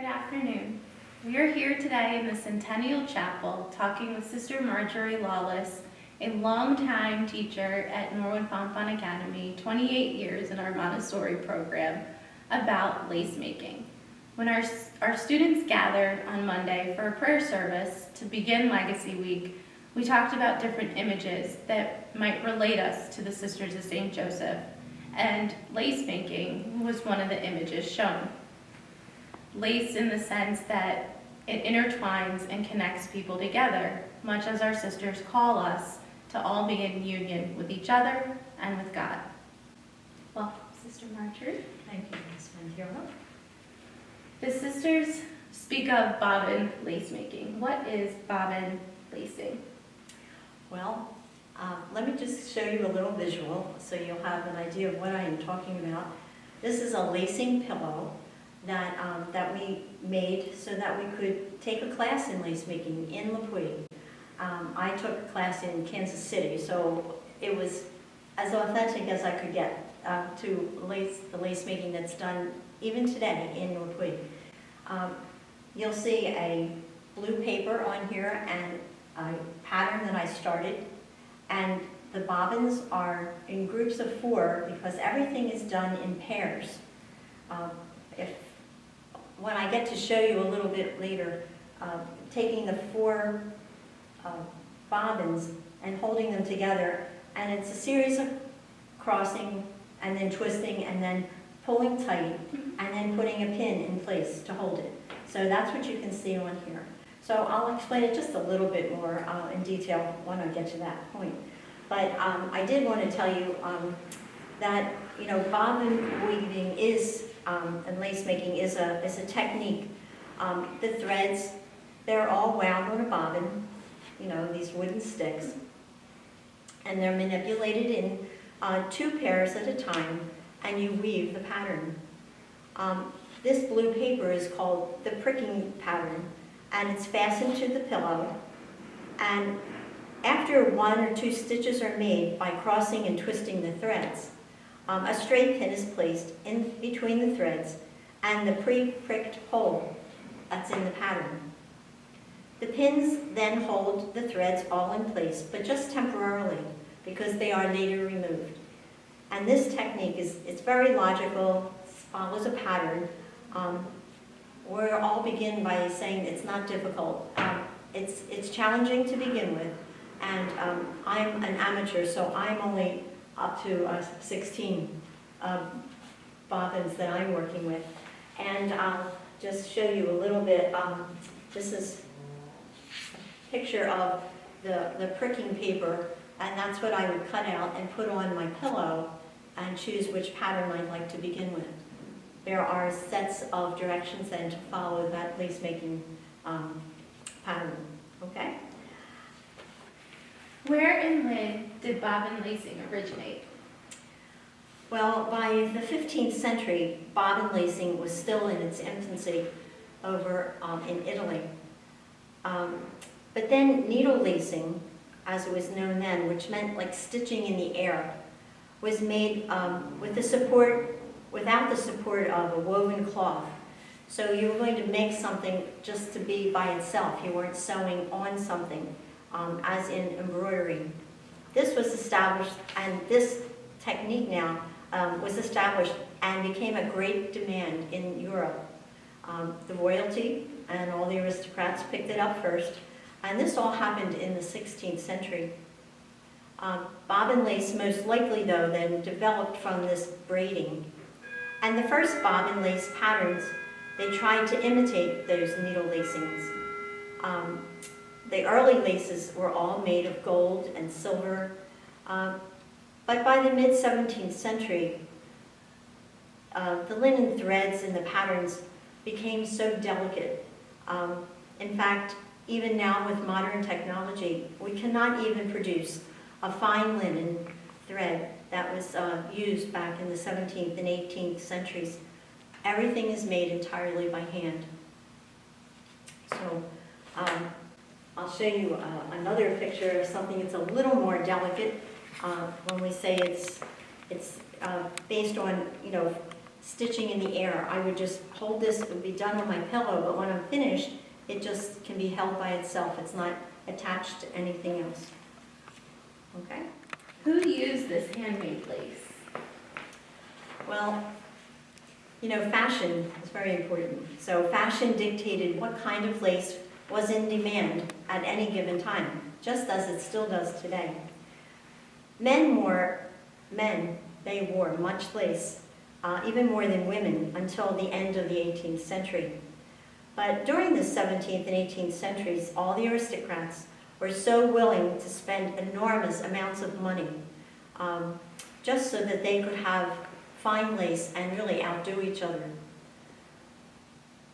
Good afternoon. We are here today in the Centennial Chapel talking with Sister Marjorie Lawless, a longtime teacher at Norwood-Fontbonne Academy, 28 years in our Montessori program, about lace making. When our students gathered on Monday for a prayer service to begin Legacy Week, we talked about different images that might relate us to the Sisters of St. Joseph, and lace making was one of the images shown. Lace in the sense that it intertwines and connects people together, much as our sisters call us to all be in union with each other and with God. Welcome, Sister Marjorie. Thank you, Ms. Mantiero. The sisters speak of bobbin lace making. What is bobbin lacing? Well, let me just show you a little visual so you'll have an idea of what I am talking about. This is a lacing pillow that we made so that we could take a class in lace making in Lapuy. I took a class in Kansas City, so it was as authentic as I could get to the lace making that's done even today in Lapuy. You'll see a blue paper on here and a pattern that I started, and the bobbins are in groups of 4 because everything is done in pairs. When I get to show you a little bit later, taking the 4 bobbins and holding them together, and it's a series of crossing and then twisting and then pulling tight and then putting a pin in place to hold it. So that's what you can see on here. So I'll explain it just a little bit more in detail when I get to that point. But I did want to tell you that bobbin weaving is and lace making is a technique. The threads, they're all wound on a bobbin, these wooden sticks, and they're manipulated in 2 pairs at a time, and you weave the pattern. This blue paper is called the pricking pattern, and it's fastened to the pillow, and after 1 or 2 stitches are made by crossing and twisting the threads, a straight pin is placed in between the threads and the pre-pricked hole that's in the pattern. The pins then hold the threads all in place, but just temporarily, because they are later removed. And this technique it's very logical, follows a pattern. We all begin by saying it's not difficult. It's challenging to begin with, and I'm an amateur, so I'm only up to 16 bobbins that I'm working with. And I'll just show you a little bit. This is a picture of the pricking paper, and that's what I would cut out and put on my pillow and choose which pattern I'd like to begin with. There are sets of directions then to follow that lace making pattern, okay? Where and when did bobbin lacing originate? Well, by the 15th century, bobbin lacing was still in its infancy over in Italy. But then needle lacing, as it was known then, which meant like stitching in the air, was made without the support of a woven cloth. So you were going to make something just to be by itself. You weren't sewing on something, as in embroidery. This was established, and this technique now was established and became a great demand in Europe. The royalty and all the aristocrats picked it up first, and this all happened in the 16th century. Bobbin lace most likely, though, then developed from this braiding. And the first bobbin lace patterns, they tried to imitate those needle lacings. The early laces were all made of gold and silver, but by the mid-17th century, the linen threads in the patterns became so delicate. In fact, even now with modern technology, we cannot even produce a fine linen thread that was used back in the 17th and 18th centuries. Everything is made entirely by hand. So I'll show you another picture of something that's a little more delicate when we say it's based on stitching in the air. I would just hold this, it would be done on my pillow, but when I'm finished, it just can be held by itself. It's not attached to anything else. Okay? Who used this handmade lace? Well, you know, fashion is very important. So fashion dictated what kind of lace was in demand at any given time, just as it still does today. They wore much lace, even more than women, until the end of the 18th century. But during the 17th and 18th centuries, all the aristocrats were so willing to spend enormous amounts of money just so that they could have fine lace and really outdo each other.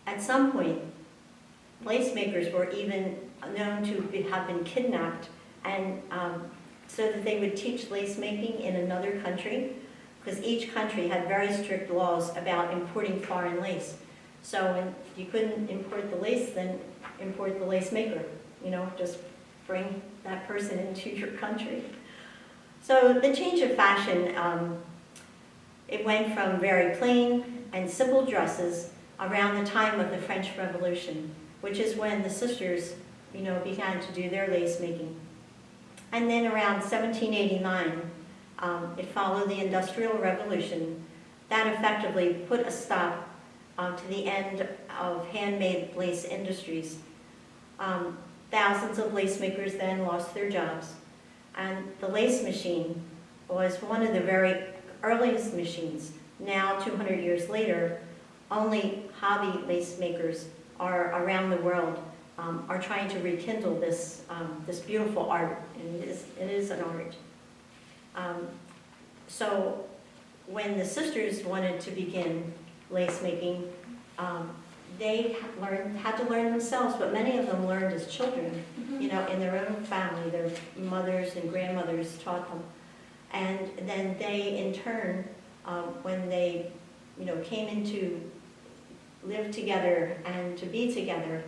At some point, lace makers were even known to have been kidnapped, and so that they would teach lace making in another country, because each country had very strict laws about importing foreign lace. So when you couldn't import the lace, then import the lace maker. You know, just bring that person into your country. So the change of fashion, it went from very plain and simple dresses around the time of the French Revolution, which is when the sisters, you know, began to do their lace making. And then around 1789, it followed the Industrial Revolution. That effectively put a stop to the end of handmade lace industries. Thousands of lace makers then lost their jobs, and the lace machine was one of the very earliest machines. Now, 200 years later, only hobby lace makers are around the world are trying to rekindle this this beautiful art, and it is an art. So when the sisters wanted to begin lace making, they had to learn themselves, but many of them learned as children, you know, in their own family. Their mothers and grandmothers taught them. And then they, in turn, when they, you know, came into live together and to be together,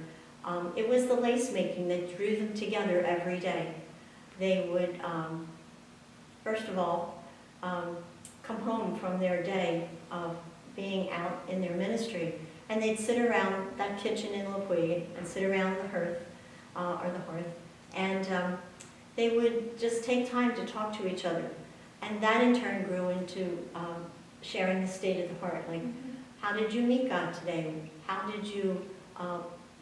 it was the lace making that drew them together every day. They would, first of all, come home from their day of being out in their ministry, and they'd sit around that kitchen in La Puig and sit around the hearth, and they would just take time to talk to each other. And that in turn grew into sharing the state of the heart. Like, how did you meet God today? How did you,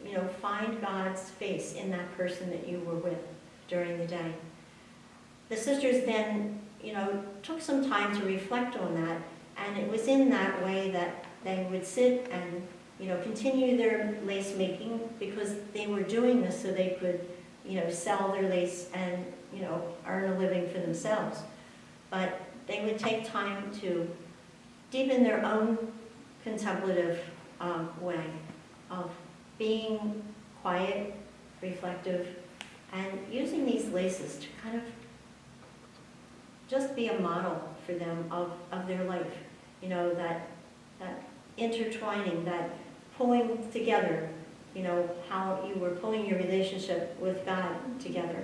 you know, find God's face in that person that you were with during the day? The sisters then, you know, took some time to reflect on that, and it was in that way that they would sit and, you know, continue their lace making, because they were doing this so they could, you know, sell their lace and, you know, earn a living for themselves. But they would take time to deepen their own contemplative way of being quiet, reflective, and using these laces to kind of just be a model for them of their life. You know, that intertwining, that pulling together, you know, how you were pulling your relationship with God together,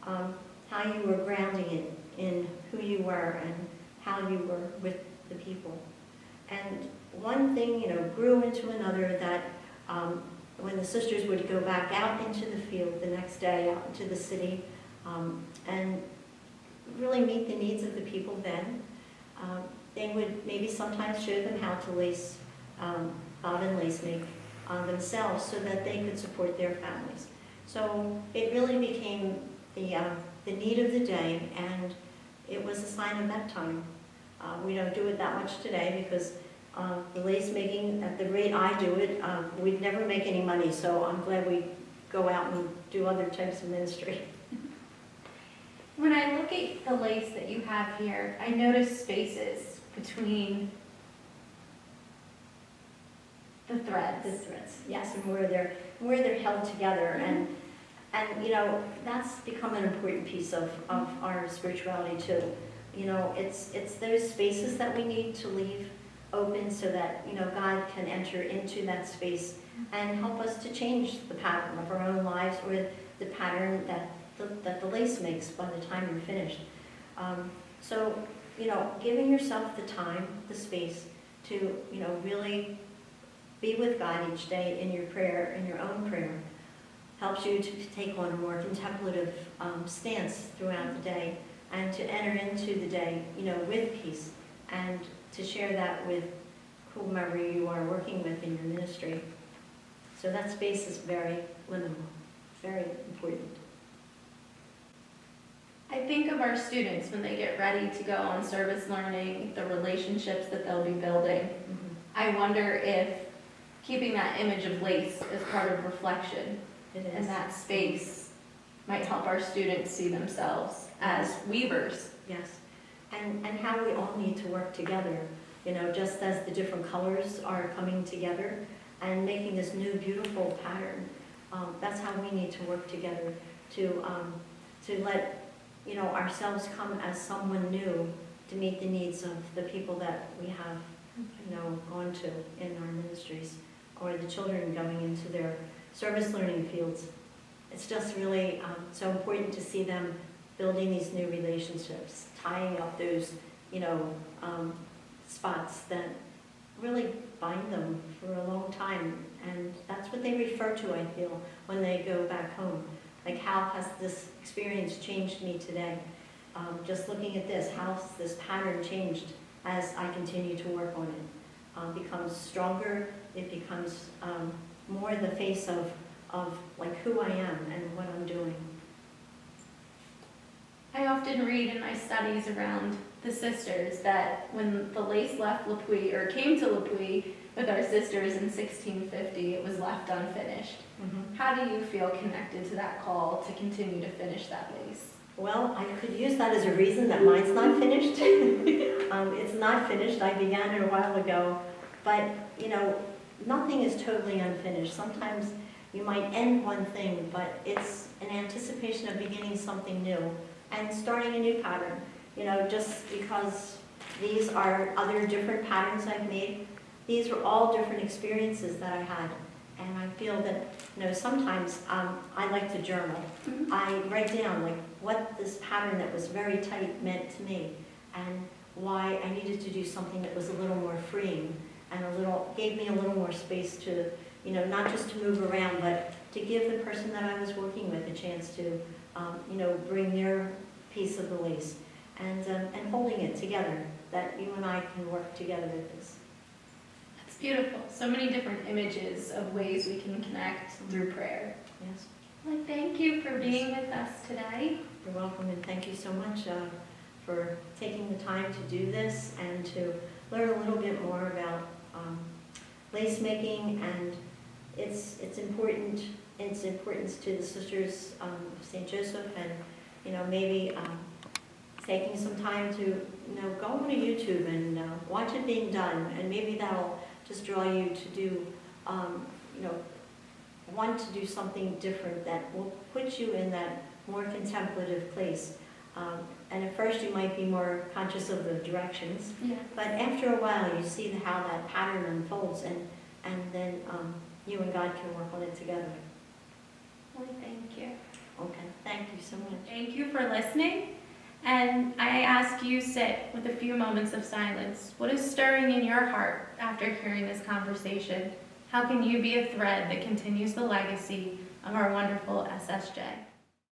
how you were grounding it in who you were and how you were with the people. And one thing, you know, grew into another, that when the sisters would go back out into the field the next day, out into the city, and really meet the needs of the people then, they would maybe sometimes show them how to lace, bobbin lace make themselves so that they could support their families. So it really became the need of the day, and it was a sign of that time. We don't do it that much today because the lace making, at the rate I do it, we'd never make any money, so I'm glad we go out and do other types of ministry. When I look at the lace that you have here, I notice spaces between the threads. The threads, yes, and where they're held together, and you know, that's become an important piece of our spirituality too. You know, it's those spaces that we need to leave open so that, you know, God can enter into that space and help us to change the pattern of our own lives, or the pattern that the lace makes by the time you're finished. So, you know, giving yourself the time, the space to, really be with God each day in your prayer, in your own prayer. Helps you to take on a more contemplative stance throughout the day, and to enter into the day, with peace, and to share that with whomever you are working with in your ministry. So that space is very liminal, very important. I think of our students when they get ready to go on service learning, the relationships that they'll be building. I wonder if keeping that image of lace as part of reflection in that space might help our students see themselves as weavers. Yes, and how we all need to work together, just as the different colors are coming together and making this new beautiful pattern. That's how we need to work together to let ourselves come as someone new to meet the needs of the people that we have gone to in our ministries, or the children going into their service learning fields. It's just really so important to see them building these new relationships, tying up those spots that really bind them for a long time. And that's what they refer to, I feel, when they go back home. Like, how has this experience changed me today? Just looking at this, how has this pattern changed as I continue to work on it? Becomes stronger, it becomes more the face of like who I am and what I'm doing. I often read in my studies around the sisters that when the lace left Le Puy, or came to Le Puy with our sisters in 1650, it was left unfinished. How do you feel connected to that call to continue to finish that lace? Well, I could use that as a reason that mine's not finished. It's not finished. I began it a while ago. But, nothing is totally unfinished. Sometimes you might end one thing, but it's an anticipation of beginning something new and starting a new pattern. Just because these are other different patterns I've made, these were all different experiences that I had. And I feel that, sometimes I like to journal. I write down like what this pattern that was very tight meant to me, and why I needed to do something that was a little more freeing and gave me a little more space to, not just to move around, but to give the person that I was working with a chance to, bring their piece of the lace, and holding it together, that you and I can work together with this. It's beautiful. So many different images of ways we can connect through prayer. Yes. Well, thank you for being with us today. You're welcome, and thank you so much for taking the time to do this and to learn a little bit more about lace making and its importance to the Sisters of St. Joseph, and maybe taking some time to go on to YouTube and watch it being done, and maybe that'll just draw you to do want to do something different that will put you in that more contemplative place. And at first you might be more conscious of the directions, but after a while you see how that pattern unfolds, and then you and God can work on it together. Well, thank you. Okay, thank you so much. Thank you for listening. And I ask you sit with a few moments of silence. What is stirring in your heart after hearing this conversation? How can you be a thread that continues the legacy of our wonderful SSJ?